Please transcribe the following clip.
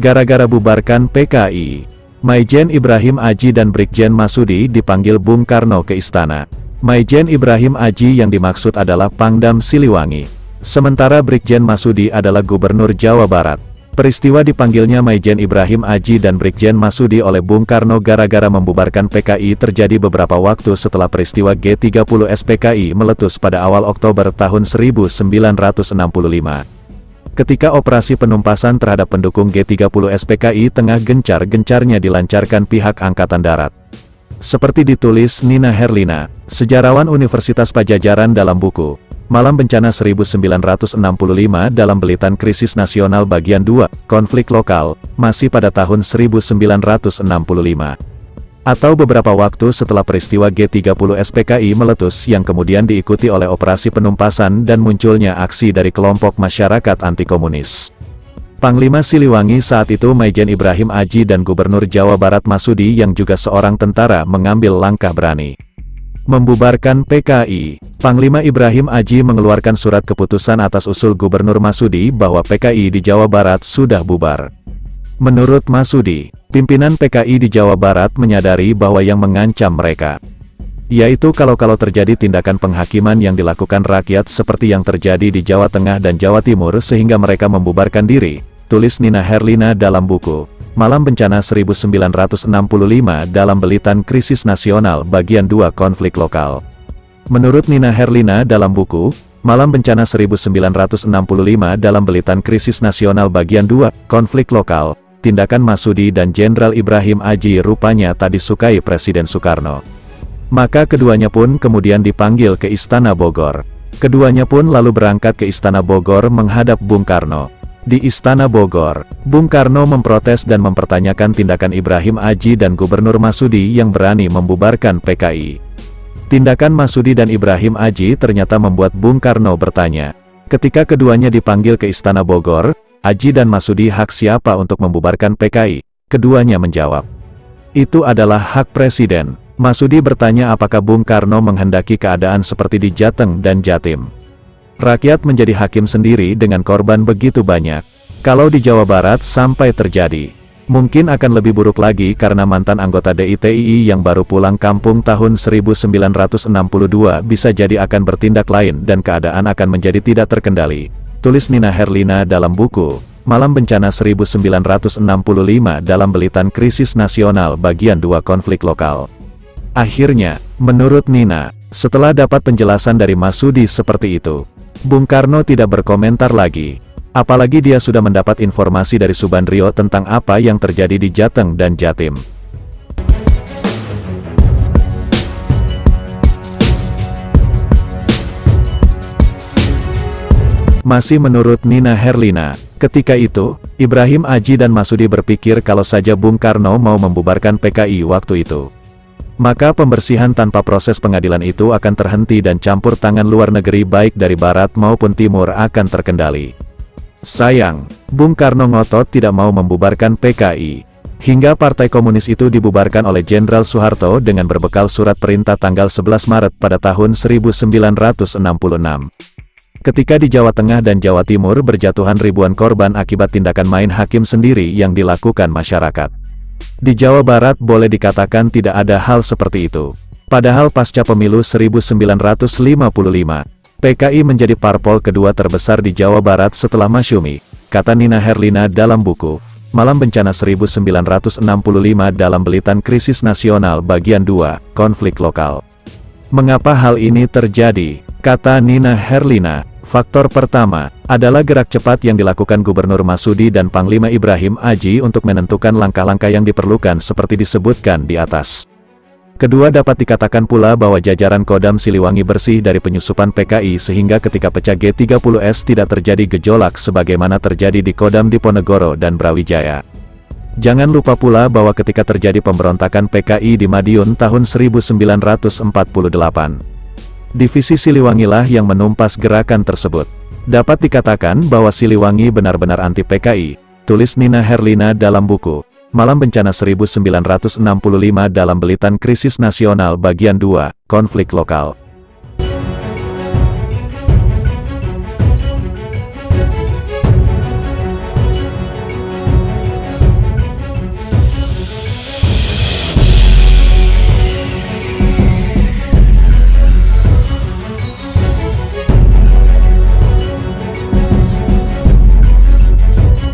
Gara-gara bubarkan PKI, Maijen Ibrahim Aji dan Brigjen Masudi dipanggil Bung Karno ke istana. Maijen Ibrahim Aji yang dimaksud adalah Pangdam Siliwangi, sementara Brigjen Masudi adalah Gubernur Jawa Barat. Peristiwa dipanggilnya Maijen Ibrahim Aji dan Brigjen Masudi oleh Bung Karno gara-gara membubarkan PKI terjadi beberapa waktu setelah peristiwa G30 SPKI meletus pada awal Oktober tahun 1965. Ketika operasi penumpasan terhadap pendukung G30 SPKI tengah gencar-gencarnya dilancarkan pihak Angkatan Darat. Seperti ditulis Nina Herlina, sejarawan Universitas Pajajaran dalam buku Malam Bencana 1965 dalam Belitan Krisis Nasional Bagian 2, Konflik Lokal, masih pada tahun 1965. Atau beberapa waktu setelah peristiwa G30 SPKI meletus yang kemudian diikuti oleh operasi penumpasan dan munculnya aksi dari kelompok masyarakat anti-komunis. Panglima Siliwangi saat itu Maijen Ibrahim Aji dan Gubernur Jawa Barat Masudi yang juga seorang tentara mengambil langkah berani membubarkan PKI. Panglima Ibrahim Aji mengeluarkan surat keputusan atas usul Gubernur Masudi bahwa PKI di Jawa Barat sudah bubar. Menurut Masudi, pimpinan PKI di Jawa Barat menyadari bahwa yang mengancam mereka, yaitu kalau terjadi tindakan penghakiman yang dilakukan rakyat seperti yang terjadi di Jawa Tengah dan Jawa Timur sehingga mereka membubarkan diri, tulis Nina Herlina dalam buku Malam Bencana 1965 dalam Belitan Krisis Nasional Bagian 2 Konflik Lokal. Menurut Nina Herlina dalam buku Malam Bencana 1965 dalam Belitan Krisis Nasional Bagian 2 Konflik Lokal, tindakan Masudi dan Jenderal Ibrahim Aji rupanya tak disukai Presiden Soekarno. Maka keduanya pun kemudian dipanggil ke Istana Bogor. Keduanya pun lalu berangkat ke Istana Bogor menghadap Bung Karno. Di Istana Bogor, Bung Karno memprotes dan mempertanyakan tindakan Ibrahim Aji dan Gubernur Masudi yang berani membubarkan PKI. Tindakan Masudi dan Ibrahim Aji ternyata membuat Bung Karno bertanya. Ketika keduanya dipanggil ke Istana Bogor, Aji dan Masudi hak siapa untuk membubarkan PKI? Keduanya menjawab, itu adalah hak Presiden. Masudi bertanya apakah Bung Karno menghendaki keadaan seperti di Jateng dan Jatim. Rakyat menjadi hakim sendiri dengan korban begitu banyak. Kalau di Jawa Barat sampai terjadi, mungkin akan lebih buruk lagi karena mantan anggota DITII yang baru pulang kampung tahun 1962 bisa jadi akan bertindak lain dan keadaan akan menjadi tidak terkendali, tulis Nina Herlina dalam buku Malam Bencana 1965 dalam Belitan Krisis Nasional Bagian 2 Konflik Lokal. Akhirnya, menurut Nina, setelah dapat penjelasan dari Masudi seperti itu, Bung Karno tidak berkomentar lagi. Apalagi dia sudah mendapat informasi dari Subandrio tentang apa yang terjadi di Jateng dan Jatim. Masih menurut Nina Herlina, ketika itu, Ibrahim Aji dan Masudi berpikir kalau saja Bung Karno mau membubarkan PKI waktu itu, maka pembersihan tanpa proses pengadilan itu akan terhenti dan campur tangan luar negeri baik dari barat maupun timur akan terkendali. Sayang, Bung Karno ngotot tidak mau membubarkan PKI. Hingga Partai Komunis itu dibubarkan oleh Jenderal Soeharto dengan berbekal surat perintah tanggal 11 Maret pada tahun 1966. Ketika di Jawa Tengah dan Jawa Timur berjatuhan ribuan korban akibat tindakan main hakim sendiri yang dilakukan masyarakat. Di Jawa Barat boleh dikatakan tidak ada hal seperti itu. Padahal pasca pemilu 1955, PKI menjadi parpol kedua terbesar di Jawa Barat setelah Masyumi, kata Nina Herlina dalam buku Malam Bencana 1965 dalam Belitan Krisis Nasional Bagian 2, Konflik Lokal. Mengapa hal ini terjadi? Kata Nina Herlina, faktor pertama adalah gerak cepat yang dilakukan Gubernur Masudi dan Panglima Ibrahim Aji untuk menentukan langkah-langkah yang diperlukan seperti disebutkan di atas. Kedua, dapat dikatakan pula bahwa jajaran Kodam Siliwangi bersih dari penyusupan PKI sehingga ketika pecah G30S tidak terjadi gejolak sebagaimana terjadi di Kodam Diponegoro dan Brawijaya. Jangan lupa pula bahwa ketika terjadi pemberontakan PKI di Madiun tahun 1948, Divisi Siliwangilah yang menumpas gerakan tersebut. Dapat dikatakan bahwa Siliwangi benar-benar anti PKI, tulis Nina Herlina dalam buku Malam Bencana 1965 dalam Belitan Krisis Nasional Bagian 2, Konflik Lokal.